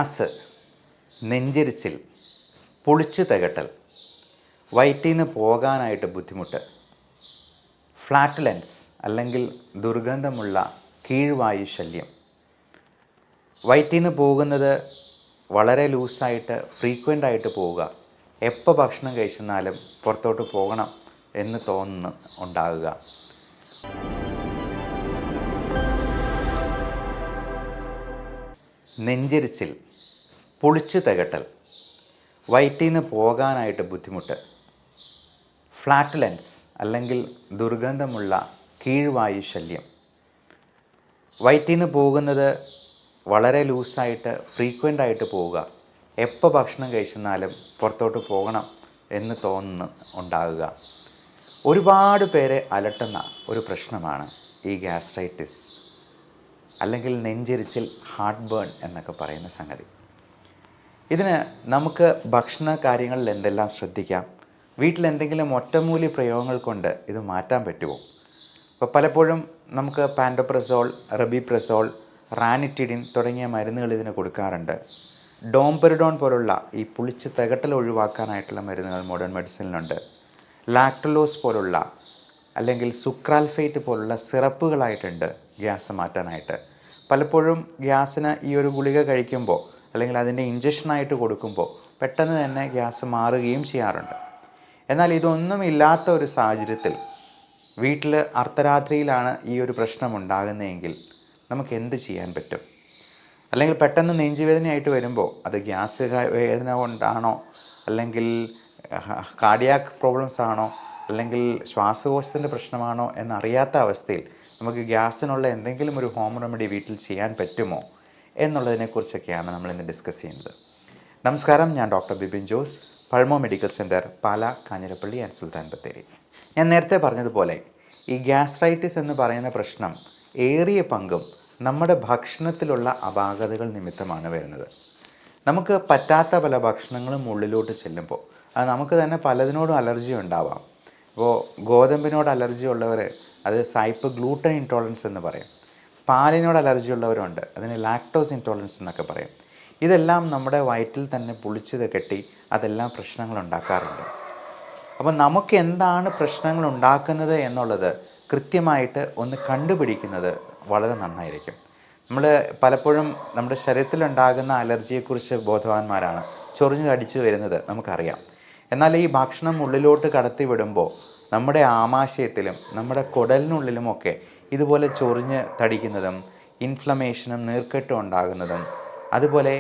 Gas, നെഞ്ചിരിച്ചിൽ, പുളിച്ചു തികട്ടൽ, വയറ്റിൽ നിന്ന് പോകാനായിട്ട് ബുദ്ധിമുട്ട്, ഫ്ലാറ്റുലൻസ് അല്ലെങ്കിൽ ദുർഗന്ധമുള്ള കീഴ്വായു ശല്യം, വയറ്റിൽ നിന്ന് പോകുന്നത് വളരെ ലൂസായിട്ട് ഫ്രീക്വൻ്റ് ആയിട്ട് പോവുക, എപ്പോൾ ഭക്ഷണം കഴിച്ചെന്നാലും പുറത്തോട്ട് പോകണം എന്ന് തോന്നുന്നു ഉണ്ടാകുക, നെഞ്ചിരിച്ചിൽ, പുളിച്ചു തികട്ടൽ, വയറ്റിൽ നിന്ന് പോകാനായിട്ട് ബുദ്ധിമുട്ട്, ഫ്ലാറ്റുലൻസ് അല്ലെങ്കിൽ ദുർഗന്ധമുള്ള കീഴ്വായു ശല്യം, വയറ്റിൽ നിന്ന് പോകുന്നത് വളരെ ലൂസായിട്ട് ഫ്രീക്വൻ്റ് ആയിട്ട് പോവുക, എപ്പോൾ ഭക്ഷണം കഴിച്ചെന്നാലും പുറത്തോട്ട് പോകണം എന്ന് തോന്നുന്നു ഉണ്ടാകുക. ഒരുപാട് പേരെ അലട്ടുന്ന ഒരു പ്രശ്നമാണ് ഈ ഗ്യാസ്ട്രൈറ്റിസ് അല്ലെങ്കിൽ നെഞ്ചിരിച്ചിൽ, ഹാർട്ട് ബേൺ എന്നൊക്കെ പറയുന്ന സംഗതി. ഇതിന് നമുക്ക് ഭക്ഷണ കാര്യങ്ങളിൽ എന്തെല്ലാം ശ്രദ്ധിക്കാം, വീട്ടിലെന്തെങ്കിലും ഒറ്റമൂലി പ്രയോഗങ്ങൾ കൊണ്ട് ഇത് മാറ്റാൻ പറ്റുമോ? അപ്പോൾ പലപ്പോഴും നമുക്ക് പാൻഡോപ്രസോൾ, റെബിപ്രസോൾ, റാനിറ്റിഡിൻ തുടങ്ങിയ മരുന്നുകൾ ഇതിന് കൊടുക്കാറുണ്ട്. ഡോംപെരിഡോൺ പോലുള്ള ഈ പുളിച്ച് തികട്ടൽ ഒഴിവാക്കാനായിട്ടുള്ള മരുന്നുകൾ മോഡേൺ മെഡിസിനിലുണ്ട്. ലാക്ടലോസ് പോലുള്ള അല്ലെങ്കിൽ സുക്രാൽഫേറ്റ് പോലുള്ള സിറപ്പുകളായിട്ടുണ്ട് ഗ്യാസ് മാറ്റാനായിട്ട്. പലപ്പോഴും ഗ്യാസിന് ഈ ഒരു ഗുളിക കഴിക്കുമ്പോൾ അല്ലെങ്കിൽ അതിൻ്റെ ഇഞ്ചക്ഷനായിട്ട് കൊടുക്കുമ്പോൾ പെട്ടെന്ന് തന്നെ ഗ്യാസ് മാറുകയും ചെയ്യാറുണ്ട്. എന്നാൽ ഇതൊന്നും ഇല്ലാത്ത ഒരു സാഹചര്യത്തിൽ വീട്ടിൽ അർദ്ധരാത്രിയിലാണ് ഈ ഒരു പ്രശ്നം ഉണ്ടാകുന്നതെങ്കിൽ നമുക്ക് എന്ത് ചെയ്യാൻ പറ്റും? അല്ലെങ്കിൽ പെട്ടെന്ന് നെഞ്ചുവേദനയായിട്ട് വരുമ്പോൾ അത് ഗ്യാസ് വേദന കൊണ്ടാണോ, അല്ലെങ്കിൽ കാർഡിയാക് പ്രോബ്ലംസ് ആണോ, അല്ലെങ്കിൽ ശ്വാസകോശത്തിൻ്റെ പ്രശ്നമാണോ എന്നറിയാത്ത അവസ്ഥയിൽ നമുക്ക് ഗ്യാസിനുള്ള എന്തെങ്കിലും ഒരു ഹോം റെമഡി വീട്ടിൽ ചെയ്യാൻ പറ്റുമോ എന്നുള്ളതിനെക്കുറിച്ചൊക്കെയാണ് നമ്മൾ ഇന്ന് ഡിസ്കസ് ചെയ്യുന്നത്. നമസ്കാരം, ഞാൻ doctor Bipin Jose, Pulmo medical centre, Pala, Kanjirappally and Sultan Bathery. ഞാൻ നേരത്തെ പറഞ്ഞതുപോലെ ഈ ഗ്യാസ്ട്രൈറ്റിസ് എന്ന് പറയുന്ന പ്രശ്നം ഏറിയ പങ്കും നമ്മുടെ ഭക്ഷണത്തിലുള്ള അപാകതകൾ നിമിത്തമാണ് വരുന്നത്. നമുക്ക് പറ്റാത്ത പല ഭക്ഷണങ്ങളും ഉള്ളിലോട്ട് ചെല്ലുമ്പോൾ അത് നമുക്ക് തന്നെ പലതിനോടും അലർജി ഉണ്ടാവാം. ഇപ്പോൾ ഗോതമ്പിനോട് അലർജി ഉള്ളവർ അത് സൈപ്പ് ഗ്ലൂട്ടൻ ഇൻടോളറൻസ് എന്ന് പറയും. പാലിനോട് അലർജി ഉള്ളവരുണ്ട്, അതിന് ലാക്ടോസ് ഇൻടോളറൻസ് എന്നൊക്കെ പറയും. ഇതെല്ലാം നമ്മുടെ വയറ്റിൽ തന്നെ പുളിച്ചത് കെട്ടി അതെല്ലാം പ്രശ്നങ്ങൾ ഉണ്ടാക്കാറുണ്ട്. അപ്പം നമുക്ക് എന്താണ് പ്രശ്നങ്ങൾ ഉണ്ടാക്കുന്നത് എന്നുള്ളത് കൃത്യമായിട്ട് ഒന്ന് കണ്ടുപിടിക്കുന്നത് വളരെ നന്നായിരിക്കും. നമ്മൾ പലപ്പോഴും നമ്മുടെ ശരീരത്തിലുണ്ടാകുന്ന അലർജിയെക്കുറിച്ച് ബോധവാന്മാരാണ്, ചൊറിഞ്ഞ് കടിച്ച് വരുന്നത് നമുക്കറിയാം. എന്നാൽ ഈ ഭക്ഷണം ഉള്ളിലോട്ട് കടത്തി വിടുമ്പോൾ നമ്മുടെ ആമാശയത്തിലും നമ്മുടെ കുടലിനുള്ളിലുമൊക്കെ ഇതുപോലെ ചൊറിഞ്ഞ് തടിക്കുന്നതും ഇൻഫ്ലമേഷനും നീർക്കെട്ടും ഉണ്ടാകുന്നതും അതുപോലെ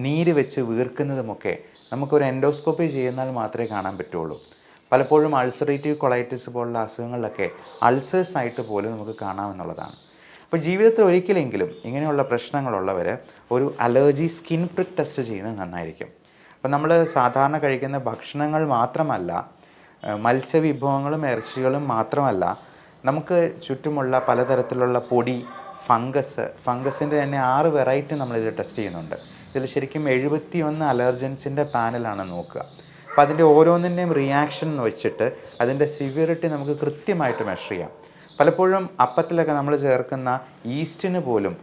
നീര് വെച്ച് വീർക്കുന്നതുമൊക്കെ നമുക്കൊരു എൻഡോസ്കോപ്പി ചെയ്യുന്നാൽ മാത്രമേ കാണാൻ പറ്റുള്ളൂ. പലപ്പോഴും അൾസറേറ്റീവ് കൊളൈറ്റിസ് പോലുള്ള അസുഖങ്ങളിലൊക്കെ അൾസേഴ്സ് ആയിട്ട് പോലും നമുക്ക് കാണാമെന്നുള്ളതാണ്. അപ്പോൾ ജീവിതത്തിൽ ഒരിക്കലെങ്കിലും ഇങ്ങനെയുള്ള പ്രശ്നങ്ങളുള്ളവർ ഒരു അലർജി സ്കിൻ പ്രിക്ക് ടെസ്റ്റ് ചെയ്യുന്നത് നന്നായിരിക്കും. അപ്പോൾ നമ്മൾ സാധാരണ കഴിക്കുന്ന ഭക്ഷണങ്ങൾ മാത്രമല്ല, മത്സ്യവിഭവങ്ങളും ഇറച്ചികളും മാത്രമല്ല, നമുക്ക് ചുറ്റുമുള്ള പലതരത്തിലുള്ള പൊടി, ഫംഗസിൻ്റെ തന്നെ 6 വെറൈറ്റി നമ്മളിത് ടെസ്റ്റ് ചെയ്യുന്നുണ്ട്. ഇതിൽ ശരിക്കും 71 അലർജൻസിൻ്റെ പാനലാണ് നോക്കുക. അപ്പോൾ അതിൻ്റെ ഓരോന്നിൻ്റെയും റിയാക്ഷൻ വെച്ചിട്ട് അതിൻ്റെ സിവിയറിറ്റി നമുക്ക് കൃത്യമായിട്ട് മെഷർ ചെയ്യാം. പലപ്പോഴും അപ്പത്തിലൊക്കെ നമ്മൾ ചേർക്കുന്ന ഈസ്റ്റിന് പോലും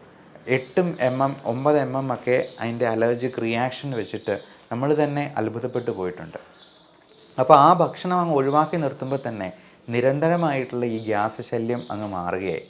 8 mm 9 mm ഒക്കെ അതിൻ്റെ അലർജിക് റിയാക്ഷൻ വെച്ചിട്ട് നമ്മൾ തന്നെ അത്ഭുതപ്പെട്ടു പോയിട്ടുണ്ട്. അപ്പോൾ ആ ഭക്ഷണം അങ്ങ് ഒഴിവാക്കി നിർത്തുമ്പോൾ തന്നെ നിരന്തരമായിട്ടുള്ള ഈ ഗ്യാസ് ശല്യം അങ്ങ് മാറുകയായി.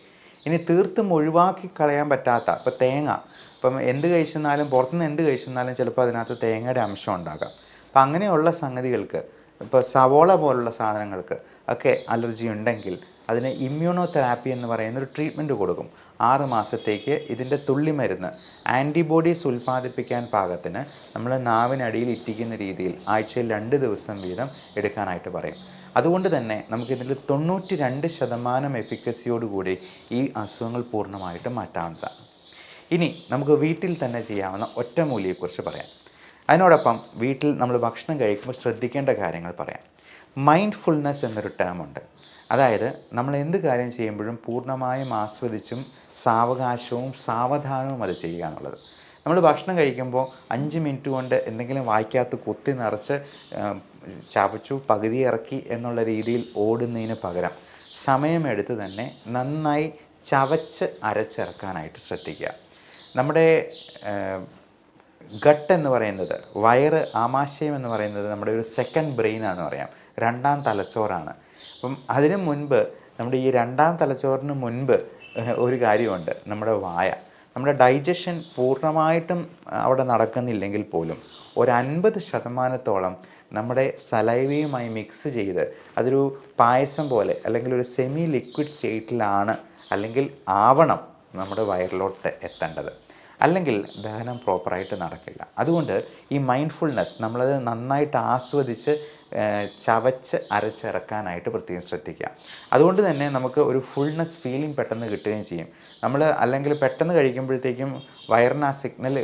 ഇനി തീർത്തും ഒഴിവാക്കി കളയാൻ പറ്റാത്ത, ഇപ്പോൾ തേങ്ങ, ഇപ്പം എന്ത് കഴിച്ചെന്നാലും പുറത്തുനിന്ന് എന്ത് കഴിച്ചെന്നാലും ചിലപ്പോൾ അതിനകത്ത് തേങ്ങയുടെ അംശം ഉണ്ടാകാം. അപ്പം അങ്ങനെയുള്ള സംഗതികൾക്ക്, ഇപ്പോൾ സവോള പോലുള്ള സാധനങ്ങൾക്ക് ഒക്കെ അലർജി ഉണ്ടെങ്കിൽ അതിന് ഇമ്മ്യൂണോ തെറാപ്പി എന്ന് പറയുന്നൊരു ട്രീറ്റ്മെൻറ്റ് കൊടുക്കും. 6 മാസത്തേക്ക് ഇതിൻ്റെ തുള്ളിമരുന്ന് ആൻറ്റിബോഡീസ് ഉൽപ്പാദിപ്പിക്കാൻ പാകത്തിന് നമ്മൾ നാവിനടിയിൽ ഇറ്റിക്കുന്ന രീതിയിൽ ആഴ്ചയിൽ 2 ദിവസം വീതം എടുക്കാനായിട്ട് പറയും. അതുകൊണ്ട് തന്നെ നമുക്കിതിൽ 92% എഫിക്കസിയോടുകൂടി ഈ അസുഖങ്ങൾ പൂർണ്ണമായിട്ടും മാറ്റാവുന്നതാണ്. ഇനി നമുക്ക് വീട്ടിൽ തന്നെ ചെയ്യാവുന്ന ഒറ്റമൂലിയെക്കുറിച്ച് പറയാം. അതിനോടൊപ്പം വീട്ടിൽ നമ്മൾ ഭക്ഷണം കഴിക്കുമ്പോൾ ശ്രദ്ധിക്കേണ്ട കാര്യങ്ങൾ പറയാം. മൈൻഡ്ഫുൾനെസ് എന്നൊരു ടേമുണ്ട്. അതായത് നമ്മൾ എന്ത് കാര്യം ചെയ്യുമ്പോഴും പൂർണ്ണമായും ആസ്വദിച്ചും സാവകാശവും സാവധാനവും അത് ചെയ്യുക എന്നുള്ളത്. നമ്മൾ ഭക്ഷണം കഴിക്കുമ്പോൾ 5 മിനിറ്റ് കൊണ്ട് എന്തെങ്കിലും വായ്ക്കകത്ത് കുത്തി നിറച്ച് ചവച്ചു പകുതി ഇറക്കി എന്നുള്ള രീതിയിൽ ഓടുന്നതിന് പകരം സമയമെടുത്ത് തന്നെ നന്നായി ചവച്ച് അരച്ചിറക്കാനായിട്ട് ശ്രദ്ധിക്കുക. നമ്മുടെ ഗട്ട് എന്ന് പറയുന്നത്, വയറ്, ആമാശയം എന്ന് പറയുന്നത് നമ്മുടെ ഒരു സെക്കൻഡ് ബ്രെയിനാണെന്ന് പറയാം, രണ്ടാം തലച്ചോറാണ്. അപ്പം അതിനു മുൻപ്, നമ്മുടെ ഈ രണ്ടാം തലച്ചോറിന് മുൻപ് ഒരു കാര്യമുണ്ട്, നമ്മുടെ വായ. നമ്മുടെ ഡൈജഷൻ പൂർണ്ണമായിട്ടും അവിടെ നടക്കുന്നില്ലെങ്കിൽ പോലും ഒരു 50% നമ്മുടെ സലൈവയുമായി മിക്സ് ചെയ്ത് അതൊരു പായസം പോലെ അല്ലെങ്കിൽ ഒരു സെമി ലിക്വിഡ് സ്റ്റേറ്റിലാണ് അല്ലെങ്കിൽ ആവണം നമ്മുടെ വയറിലോട്ട് എത്തേണ്ടത്. അല്ലെങ്കിൽ ദഹനം പ്രോപ്പറായിട്ട് നടക്കില്ല. അതുകൊണ്ട് ഈ മൈൻഡ്ഫുൾനെസ് നമ്മളത് നന്നായിട്ട് ആസ്വദിച്ച് ചവച്ച് അരച്ചിറക്കാനായിട്ട് പ്രത്യേകം ശ്രദ്ധിക്കുക. അതുകൊണ്ട് തന്നെ നമുക്ക് ഒരു ഫുൾനെസ് ഫീലിംഗ് പെട്ടെന്ന് കിട്ടുകയും ചെയ്യും. നമ്മൾ അല്ലെങ്കിൽ പെട്ടെന്ന് കഴിക്കുമ്പോഴത്തേക്കും വയറിന് ആ സിഗ്നൽ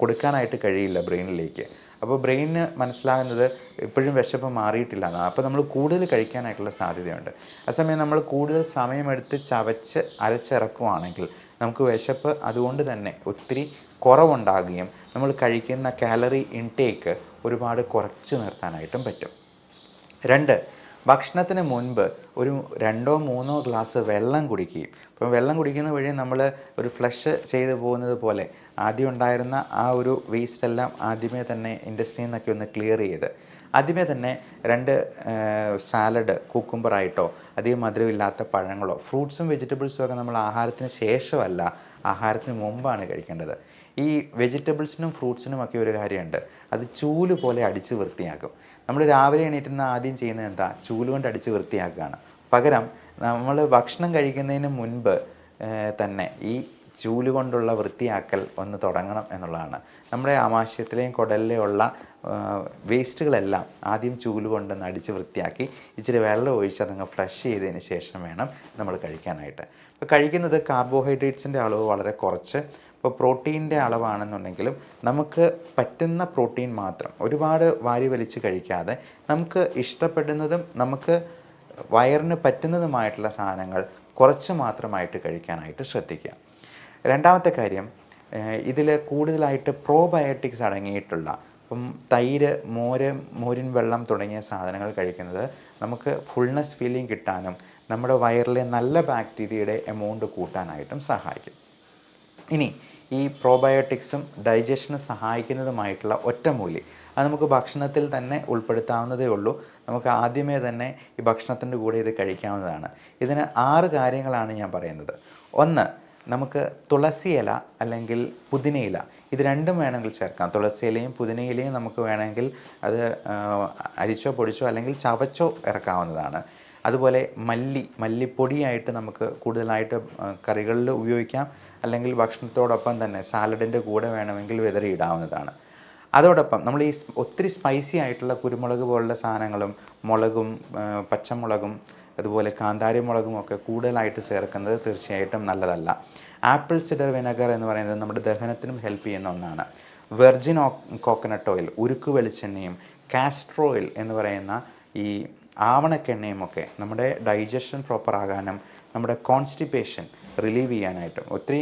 കൊടുക്കാനായിട്ട് കഴിയില്ല ബ്രെയിനിലേക്ക്. അപ്പോൾ ബ്രെയിനിന് മനസ്സിലാകുന്നത് ഇപ്പോഴും വിശപ്പ് മാറിയിട്ടില്ല എന്നാണ്. അപ്പോൾ നമ്മൾ കൂടുതൽ കഴിക്കാനായിട്ടുള്ള സാധ്യതയുണ്ട്. അതേസമയം നമ്മൾ കൂടുതൽ സമയമെടുത്ത് ചവച്ച് അരച്ചിറക്കുവാണെങ്കിൽ നമുക്ക് വിശപ്പ് അതുകൊണ്ട് തന്നെ ഒത്തിരി കുറവുണ്ടാകുകയും നമ്മൾ കഴിക്കുന്ന കാലറി ഇൻടേക്ക് ഒരുപാട് കുറച്ച് നിർത്താനായിട്ടും പറ്റും. 2, ഭക്ഷണത്തിന് മുൻപ് ഒരു 2-3 ഗ്ലാസ് വെള്ളം കുടിക്കുകയും. ഇപ്പം വെള്ളം കുടിക്കുന്ന വഴി നമ്മൾ ഒരു ഫ്ലഷ് ചെയ്ത് പോകുന്നത് പോലെ ആദ്യം ഉണ്ടായിരുന്ന ആ ഒരു വേസ്റ്റ് എല്ലാം ആദ്യമേ തന്നെ ഇൻഡസ്ട്രിയിൽ നിന്നൊക്കെ ഒന്ന് ക്ലിയർ ചെയ്ത് ആദ്യമേ തന്നെ 2 സാലഡ്, കുക്കുംബറായിട്ടോ അധികം മധുരമില്ലാത്ത പഴങ്ങളോ ഫ്രൂട്ട്സും വെജിറ്റബിൾസും ഒക്കെ നമ്മൾ ആഹാരത്തിന് ശേഷമല്ല, ആഹാരത്തിന് മുമ്പാണ് കഴിക്കേണ്ടത്. ഈ വെജിറ്റബിൾസിനും ഫ്രൂട്ട്സിനും ഒക്കെ ഒരു കാര്യമുണ്ട്, അത് ചൂല് പോലെ അടിച്ച് വൃത്തിയാക്കും. നമ്മൾ രാവിലെ എണീറ്റുന്ന ആദ്യം ചെയ്യുന്നത് എന്താ? ചൂല് കൊണ്ട് അടിച്ച് വൃത്തിയാക്കുകയാണ്. പകരം നമ്മൾ ഭക്ഷണം കഴിക്കുന്നതിന് മുൻപ് തന്നെ ഈ ചൂല് കൊണ്ടുള്ള വൃത്തിയാക്കൽ ഒന്ന് തുടങ്ങണം എന്നുള്ളതാണ്. നമ്മുടെ ആമാശയത്തിലെയും കുടലിലെയും ഉള്ള വേസ്റ്റുകളെല്ലാം ആദ്യം ചൂല് കൊണ്ടൊന്ന് അടിച്ച് വൃത്തിയാക്കി ഇച്ചിരി വെള്ളം ഒഴിച്ച് അതങ്ങ് ഫ്ലഷ് ചെയ്തതിന് ശേഷം വേണം നമ്മൾ കഴിക്കാനായിട്ട്. ഇപ്പോൾ കഴിക്കുന്നത് കാർബോഹൈഡ്രേറ്റ്സിൻ്റെ അളവ് വളരെ കുറച്ച്, ഇപ്പോൾ പ്രോട്ടീൻ്റെ അളവാണെന്നുണ്ടെങ്കിലും നമുക്ക് പറ്റുന്ന പ്രോട്ടീൻ മാത്രം, ഒരുപാട് വാരി വലിച്ച് കഴിക്കാതെ നമുക്ക് ഇഷ്ടപ്പെടുന്നതും നമുക്ക് വയറിന് പറ്റുന്നതുമായിട്ടുള്ള സാധനങ്ങൾ കുറച്ച് മാത്രമായിട്ട് കഴിക്കാനായിട്ട് ശ്രദ്ധിക്കുക. രണ്ടാമത്തെ കാര്യം, ഇതിൽ കൂടുതലായിട്ട് പ്രോബയോട്ടിക്സ് അടങ്ങിയിട്ടുള്ള, ഇപ്പം തൈര്, മോരിൻ വെള്ളം തുടങ്ങിയ സാധനങ്ങൾ കഴിക്കുന്നത് നമുക്ക് ഫുൾനെസ് ഫീലിംഗ് കിട്ടാനും നമ്മുടെ വയറിലെ നല്ല ബാക്ടീരിയയുടെ എമൗണ്ട് കൂട്ടാനായിട്ടും സഹായിക്കും. ഇനി ഈ പ്രോബയോട്ടിക്സും ഡൈജഷന് സഹായിക്കുന്നതുമായിട്ടുള്ള ഒറ്റമൂലി അത് നമുക്ക് ഭക്ഷണത്തിൽ തന്നെ ഉൾപ്പെടുത്താവുന്നതേ ഉള്ളൂ. നമുക്ക് ആദ്യമേ തന്നെ ഈ ഭക്ഷണത്തിൻ്റെ കൂടെ ഇത് കഴിക്കാവുന്നതാണ്. ഇതിന് 6 കാര്യങ്ങളാണ് ഞാൻ പറയുന്നത്. 1, നമുക്ക് തുളസിയില അല്ലെങ്കിൽ പുതിനയില, ഇത് രണ്ടും വേണമെങ്കിൽ ചേർക്കാം. തുളസിയിലയും പുതിനയിലയും നമുക്ക് വേണമെങ്കിൽ അത് അരിച്ചോ പൊടിച്ചോ അല്ലെങ്കിൽ ചവച്ചോ ഇറക്കാവുന്നതാണ്. അതുപോലെ മല്ലിപ്പൊടിയായിട്ട് നമുക്ക് കൂടുതലായിട്ട് കറികളിൽ ഉപയോഗിക്കാം, അല്ലെങ്കിൽ ഭക്ഷണത്തോടൊപ്പം തന്നെ സാലഡിൻ്റെ കൂടെ വേണമെങ്കിൽ വിതറിയിടാവുന്നതാണ്. അതോടൊപ്പം നമ്മൾ ഈ ഒത്തിരി സ്പൈസി ആയിട്ടുള്ള കുരുമുളക് പോലുള്ള സാധനങ്ങളും മുളകും പച്ചമുളകും അതുപോലെ കാന്താരി മുളകും ഒക്കെ കൂടുതലായിട്ട് ചേർക്കുന്നത് തീർച്ചയായിട്ടും നല്ലതല്ല. ആപ്പിൾ സിഡർ വിനെഗർ എന്ന് പറയുന്നത് നമ്മുടെ ദഹനത്തിനും ഹെൽപ്പ് ചെയ്യുന്ന ഒന്നാണ്. വെർജിൻ കോക്കനട്ട് ഓയിൽ, ഉരുക്ക് വെളിച്ചെണ്ണയും കാസ്റ്റർ ഓയിൽ എന്ന് പറയുന്ന ഈ ആവണക്കെണ്ണയും ഒക്കെ നമ്മുടെ ഡൈജഷൻ പ്രോപ്പർ ആകാനും നമ്മുടെ കോൺസ്റ്റിപ്പേഷൻ റിലീവ് ചെയ്യാനായിട്ടും, ഒത്തിരി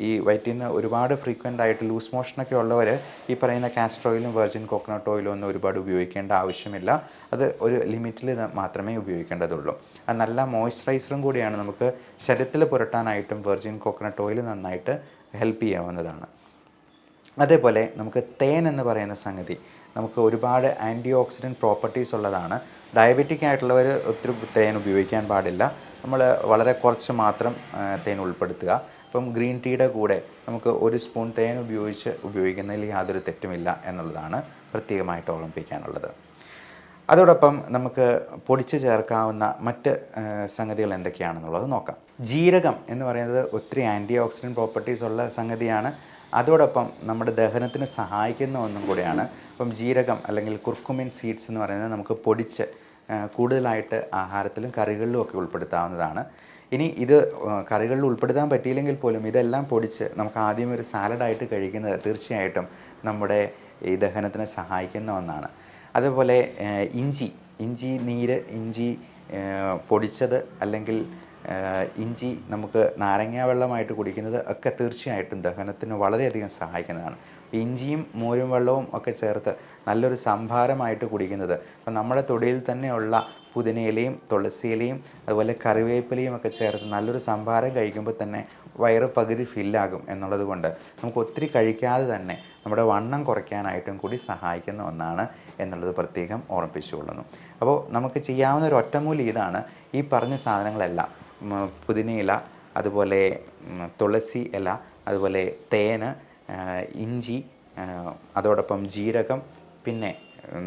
ഈ വയറ്റിൽ നിന്ന് ഒരുപാട് ഫ്രീക്വൻ്റ് ആയിട്ട് ലൂസ് മോഷനൊക്കെ ഉള്ളവർ ഈ പറയുന്ന കാസ്റ്റർ ഓയിലും വെർജിൻ കോക്കനട്ട് ഓയിലും ഒന്നും ഒരുപാട് ഉപയോഗിക്കേണ്ട ആവശ്യമില്ല. അത് ഒരു ലിമിറ്റിൽ മാത്രമേ ഉപയോഗിക്കേണ്ടതുള്ളൂ. അത് നല്ല മോയ്സ്ചറൈസറും കൂടിയാണ്. നമുക്ക് ശരീരത്തിൽ പുരട്ടാനായിട്ടും വെർജിൻ കോക്കനട്ട് ഓയിൽ നന്നായിട്ട് ഹെൽപ്പ് ചെയ്യാവുന്നതാണ്. അതേപോലെ നമുക്ക് തേൻ എന്ന് പറയുന്ന സംഗതി നമുക്ക് ഒരുപാട് ആൻറ്റി ഓക്സിഡൻറ്റ് പ്രോപ്പർട്ടീസ് ഉള്ളതാണ്. ഡയബറ്റിക് ആയിട്ടുള്ളവർ ഒത്തിരി തേൻ ഉപയോഗിക്കാൻ പാടില്ല. നമ്മൾ വളരെ കുറച്ച് മാത്രം തേൻ ഉൾപ്പെടുത്തുക. ഇപ്പം ഗ്രീൻ ടീയുടെ കൂടെ നമുക്ക് 1 സ്പൂൺ തേൻ ഉപയോഗിക്കുന്നതിൽ യാതൊരു തെറ്റുമില്ല എന്നുള്ളതാണ് പ്രത്യേകമായിട്ട് ഓർമ്മിപ്പിക്കാനുള്ളത്. അതോടൊപ്പം നമുക്ക് പൊടിച്ച് ചേർക്കാവുന്ന മറ്റ് സംഗതികൾ എന്തൊക്കെയാണെന്നുള്ളത് നോക്കാം. ജീരകം എന്ന് പറയുന്നത് ഒത്തിരി ആൻറ്റി ഓക്സിഡൻറ്റ് പ്രോപ്പർട്ടീസ് ഉള്ള സംഗതിയാണ്. അതോടൊപ്പം നമ്മുടെ ദഹനത്തിന് സഹായിക്കുന്ന ഒന്നും കൂടെയാണ്. അപ്പം ജീരകം അല്ലെങ്കിൽ കുർക്കുമിൻ സീഡ്സ് എന്ന് പറയുന്നത് നമുക്ക് പൊടിച്ച് കൂടുതലായിട്ട് ആഹാരത്തിലും കറികളിലും ഒക്കെ ഉൾപ്പെടുത്താവുന്നതാണ്. ഇനി ഇത് കറികളിൽ ഉൾപ്പെടുത്താൻ പറ്റിയില്ലെങ്കിൽ പോലും ഇതെല്ലാം പൊടിച്ച് നമുക്ക് ആദ്യം ഒരു സാലഡായിട്ട് കഴിക്കുന്നത് തീർച്ചയായിട്ടും നമ്മുടെ ഈ ദഹനത്തിന് സഹായിക്കുന്ന ഒന്നാണ്. അതുപോലെ ഇഞ്ചി നീര്, ഇഞ്ചി പൊടിച്ചത് അല്ലെങ്കിൽ ഇഞ്ചി നമുക്ക് നാരങ്ങാ വെള്ളമായിട്ട് കുടിക്കുന്നത് ഒക്കെ തീർച്ചയായിട്ടും ദഹനത്തിന് വളരെയധികം സഹായിക്കുന്നതാണ്. ഇഞ്ചിയും മോരും വെള്ളവും ഒക്കെ ചേർത്ത് നല്ലൊരു സംഭാരമായിട്ട് കുടിക്കുന്നത്, അപ്പം നമ്മുടെ തൊടിയിൽ തന്നെയുള്ള പുതിനയിലയും തുളസിയിലയും അതുപോലെ കറിവേപ്പിലയും ഒക്കെ ചേർത്ത് നല്ലൊരു സംഭാരം കഴിക്കുമ്പോൾ തന്നെ വയറ് പകുതി ഫില്ലാകും എന്നുള്ളത് കൊണ്ട് നമുക്ക് ഒത്തിരി കഴിക്കാതെ തന്നെ നമ്മുടെ വണ്ണം കുറയ്ക്കാനായിട്ടും കൂടി സഹായിക്കുന്ന ഒന്നാണ് എന്നുള്ളത് പ്രത്യേകം ഓർമ്മിപ്പിച്ചുകൊള്ളുന്നു. അപ്പോൾ നമുക്ക് ചെയ്യാവുന്ന ഒരു ഒറ്റമൂലി ഇതാണ്. ഈ പറഞ്ഞ സാധനങ്ങളെല്ലാം പുതിനയില, അതുപോലെ തുളസി ഇല, അതുപോലെ തേന്, ഇഞ്ചി, അതോടൊപ്പം ജീരകം, പിന്നെ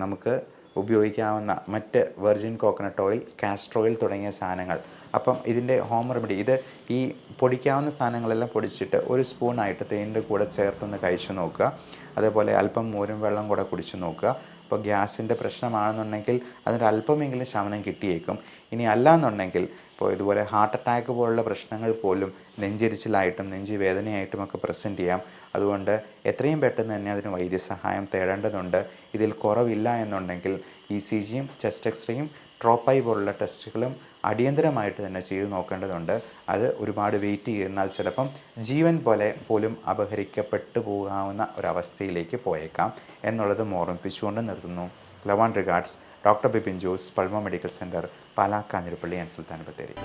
നമുക്ക് ഉപയോഗിക്കാവുന്ന മറ്റ് virgin coconut oil, castor oil തുടങ്ങിയ സാധനങ്ങൾ. അപ്പം ഇതിൻ്റെ ഹോം റെമഡി, ഇത് ഈ പൊടിക്കാവുന്ന സാധനങ്ങളെല്ലാം പൊടിച്ചിട്ട് ഒരു സ്പൂണായിട്ട് തേനിൻ്റെ കൂടെ ചേർത്തൊന്ന് കഴിച്ചു നോക്കുക. അതേപോലെ അല്പം മോരും വെള്ളം കൂടെ കുടിച്ചു നോക്കുക. അപ്പോൾ ഗ്യാസിൻ്റെ പ്രശ്നമാണെന്നുണ്ടെങ്കിൽ അതിൻ്റെ അല്പമെങ്കിലും ശമനം കിട്ടിയേക്കും. ഇനി അല്ലാന്നുണ്ടെങ്കിൽ ഇപ്പോൾ ഇതുപോലെ ഹാർട്ട് അറ്റാക്ക് പോലുള്ള പ്രശ്നങ്ങൾ പോലും നെഞ്ചെരിച്ചിലായിട്ടും നെഞ്ച് വേദനയായിട്ടും ഒക്കെ പ്രസൻറ്റ് ചെയ്യാം. അതുകൊണ്ട് എത്രയും പെട്ടെന്ന് തന്നെ അതിന് വൈദ്യസഹായം തേടേണ്ടതുണ്ട്. ഇതിൽ കുറവില്ല എന്നുണ്ടെങ്കിൽ ECGയും ചെസ്റ്റ് എക്സ്റേയും ട്രോപ്പൈ പോലുള്ള ടെസ്റ്റുകളും അടിയന്തരമായിട്ട് തന്നെ ചെയ്തു നോക്കേണ്ടതുണ്ട്. അത് ഒരുപാട് വെയിറ്റ് ചെയ്യുന്നാൽ ചിലപ്പം ജീവൻ പോലും അപഹരിക്കപ്പെട്ടു പോകാവുന്ന ഒരവസ്ഥയിലേക്ക് പോയേക്കാം എന്നുള്ളത് ഓർമ്മിപ്പിച്ചുകൊണ്ട് നിർത്തുന്നു. Love and regards, doctor Bipin Jose, Pulmo medical centre, Pala, Kanjirappally and Sultan Bathery.